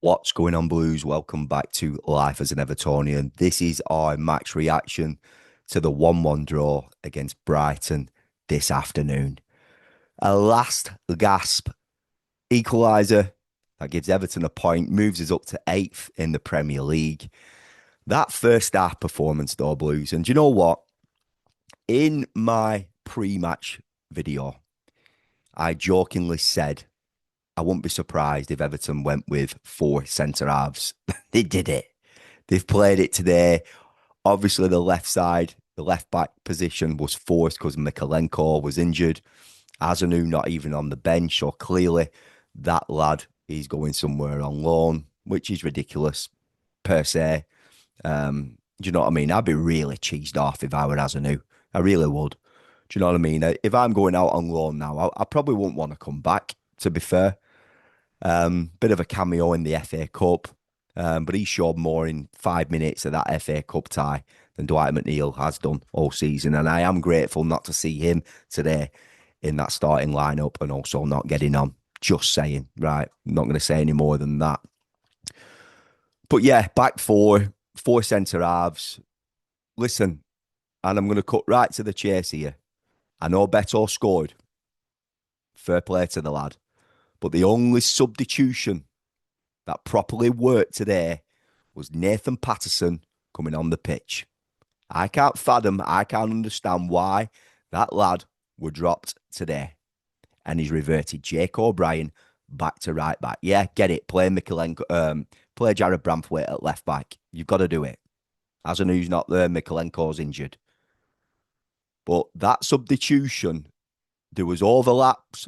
What's going on, Blues? Welcome back to Life as an Evertonian. This is our match reaction to the 1-1 draw against Brighton this afternoon. A last gasp equaliser that gives Everton a point, moves us up to 8th in the Premier League. That first half performance, though, Blues. And do you know what? In my pre-match video, I jokingly said I wouldn't be surprised if Everton went with four centre halves. They did it. They've played it today. Obviously, the left side, the left back position was forced because Mikalenko was injured. Azanu not even on the bench. So clearly, that lad is going somewhere on loan, which is ridiculous per se. Do you know what I mean? I'd be really cheesed off if I were Azanu. I really would. Do you know what I mean? If I'm going out on loan now, I probably wouldn't want to come back, to be fair. Bit of a cameo in the FA Cup, but he showed more in 5 minutes of that FA Cup tie than Dwight McNeil has done all season. And I am grateful not to see him today in that starting lineup and also not getting on. Just saying, right? I'm not going to say any more than that. But yeah, back four centre halves. Listen, and I'm going to cut right to the chase here. I know Beto scored. Fair play to the lad. But the only substitution that properly worked today was Nathan Patterson coming on the pitch. I can't fathom, I can't understand why that lad were dropped today. And he's reverted Jake O'Brien back to right back. Yeah, get it. Play Mikalenko, play Jared Bramthwaite at left back. You've got to do it. Azanu's not there, Mikalenko's injured. But that substitution, there was overlaps,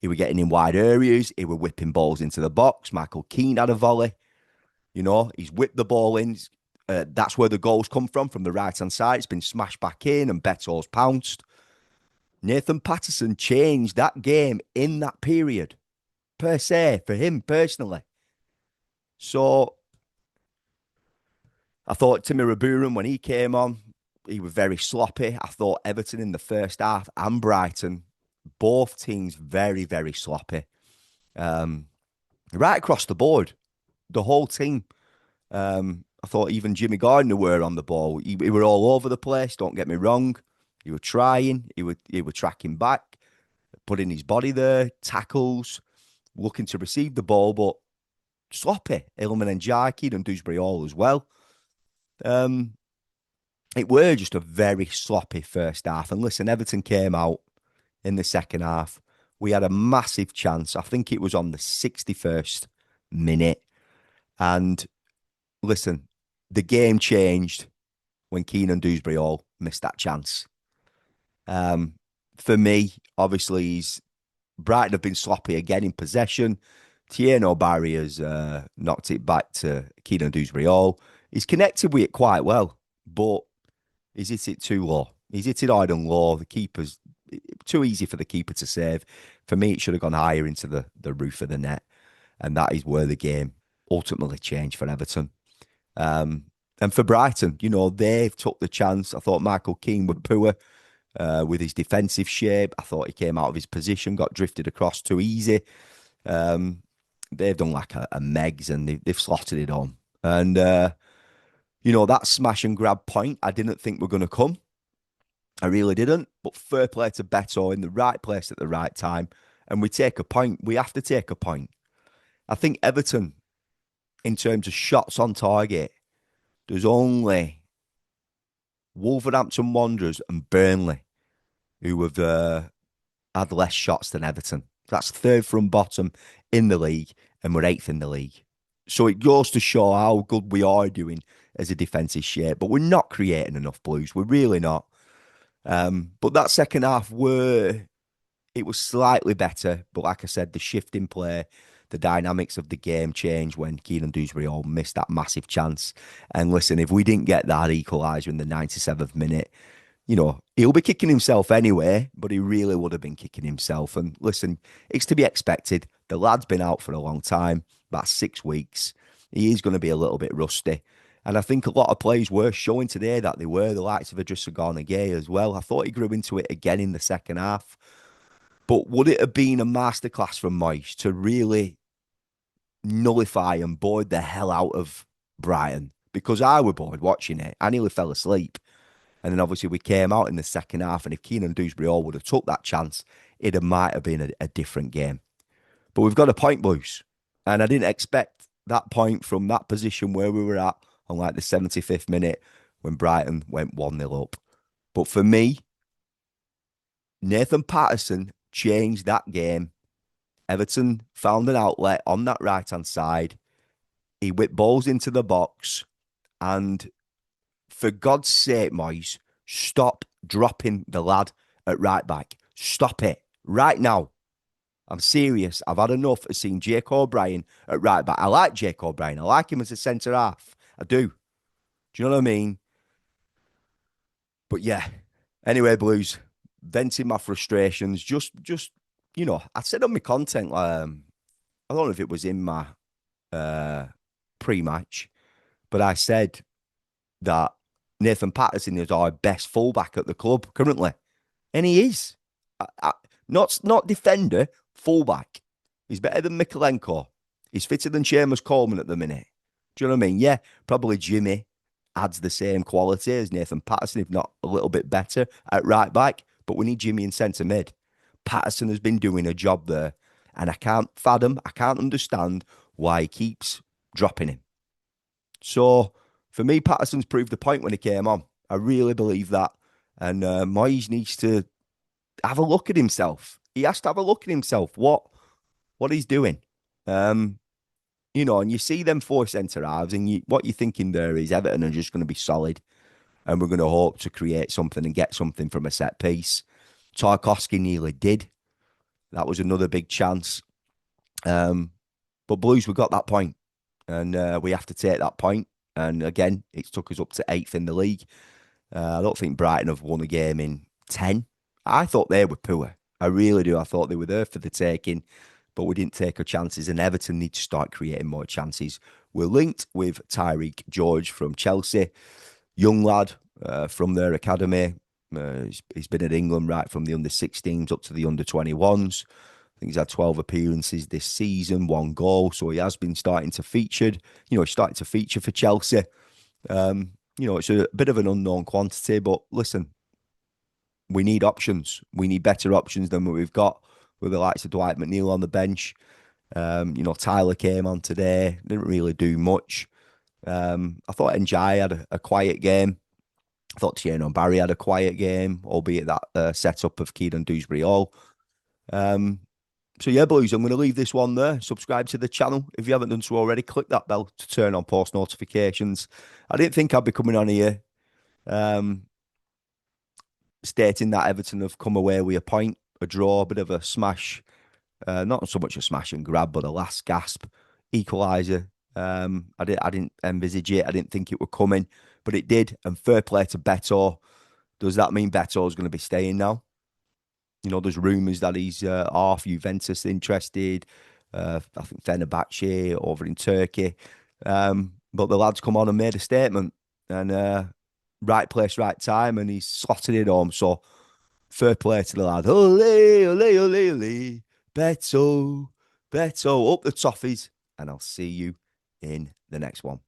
he were getting in wide areas. He were whipping balls into the box. Michael Keane had a volley. You know, he's whipped the ball in. That's where the goals come from the right-hand side. It's been smashed back in and Beto's pounced. Nathan Patterson changed that game in that period, per se, for him personally. So I thought Timmy Raburin, when he came on, he was very sloppy. I thought Everton in the first half and Brighton, both teams very, very sloppy. Right across the board, the whole team. I thought even Jimmy Gardner were on the ball. He were all over the place. Don't get me wrong. He were trying. He were tracking back, putting his body there, tackles, looking to receive the ball, but sloppy. Ilman and Jarky and Dewsbury all as well. It were just a very sloppy first half. And listen, Everton came out in the second half. We had a massive chance. I think it was on the 61st minute. And listen, the game changed when Keenan Dewsbury all missed that chance. For me, obviously, Brighton have been sloppy again in possession. Tieno Barry has knocked it back to Keenan Dewsbury all. He's connected with it quite well, but he's hit it too low. He's hit it hard and low. The keeper's too easy for the keeper to save. For me, it should have gone higher into the roof of the net. And that is where the game ultimately changed for Everton. And for Brighton, you know, they've took the chance. I thought Michael Keane was poor with his defensive shape. I thought he came out of his position, got drifted across too easy. They've done like a Megs and they've slotted it on. And, you know, that smash and grab point, I didn't think were going to come. I really didn't. But fair play to Beto in the right place at the right time. And we take a point. We have to take a point. I think Everton, in terms of shots on target, there's only Wolverhampton Wanderers and Burnley who have had less shots than Everton. That's third from bottom in the league, and we're 8th in the league. So it goes to show how good we are doing as a defensive shape, but we're not creating enough, Blues. We're really not. But that second half it was slightly better, but like I said, the shift in play, the dynamics of the game changed when Keenan Dewsbury all missed that massive chance. And listen, if we didn't get that equaliser in the 97th minute, you know, he'll be kicking himself anyway, but he really would have been kicking himself. And listen, it's to be expected. The lad's been out for a long time, about 6 weeks. He is going to be a little bit rusty. And I think a lot of players were showing today that they were, the likes of Idrissa Gana Gueye as well. I thought he grew into it again in the second half. But would it have been a masterclass from Moyes to really nullify and bored the hell out of Brighton because I were bored watching it. I nearly fell asleep. And then obviously we came out in the second half, and if Keenan Dewsbury Hall would have took that chance, it might have been a different game. But we've got a point, Blues. And I didn't expect that point from that position where we were at on like the 75th minute when Brighton went 1-0 up. But for me, Nathan Patterson changed that game. Everton found an outlet on that right hand side. He whipped balls into the box. And for God's sake, Moyes, stop dropping the lad at right back. Stop it right now. I'm serious. I've had enough of seeing Jake O'Brien at right back. I like Jake O'Brien. I like him as a centre half. I do. Do you know what I mean? But yeah. Anyway, Blues, venting my frustrations. Just I said on my content, I don't know if it was in my uh, pre-match, but I said that Nathan Patterson is our best fullback at the club currently, and he is. Not defender, fullback. He's better than Mikalenko. He's fitter than Seamus Coleman at the minute. Do you know what I mean? Yeah, probably Jimmy adds the same quality as Nathan Patterson, if not a little bit better at right back. But we need Jimmy in centre mid. Patterson has been doing a job there, and I can't fathom, I can't understand why he keeps dropping him. So for me, Patterson's proved the point when he came on. I really believe that. And Moyes needs to have a look at himself. He has to have a look at himself. What he's doing. And you see them four centre halves, and what you're thinking there is Everton are just going to be solid, and we're going to hope to create something and get something from a set piece. Tarkowski nearly did. That was another big chance. But Blues, we got that point, and we have to take that point. And again, it took us up to 8th in the league. I don't think Brighton have won a game in 10. I thought they were poor. I really do. I thought they were there for the taking, but we didn't take our chances, and Everton need to start creating more chances. We're linked with Tyreek George from Chelsea, young lad from their academy. He's been at England right from the under-16s up to the under-21s. I think he's had 12 appearances this season, 1 goal. So he has been starting to feature. He's starting to feature for Chelsea. It's a bit of an unknown quantity, but listen, we need options. We need better options than what we've got with the likes of Dwight McNeil on the bench. Tyler came on today, didn't really do much. I thought NJ had a quiet game. I thought Tieno Barry had a quiet game, albeit that setup of Keenan Dewsbury Hall. So yeah, boys, I'm going to leave this one there. Subscribe to the channel if you haven't done so already. Click that bell to turn on post notifications. I didn't think I'd be coming on here stating that Everton have come away with a point, a draw, a bit of a smash. Not so much a smash and grab, but a last gasp equaliser. I didn't envisage it. I didn't think it would come in, but it did. And fair play to Beto. Does that mean Beto is going to be staying now? There's rumours that he's off. Juventus interested. I think Fenerbahce over in Turkey. But the lad's come on and made a statement. And right place, right time. And he's slotted it home. So fair play to the lad. Ole, ole, ole, ole. Beto, Beto. Up the toffees. And I'll see you in the next one.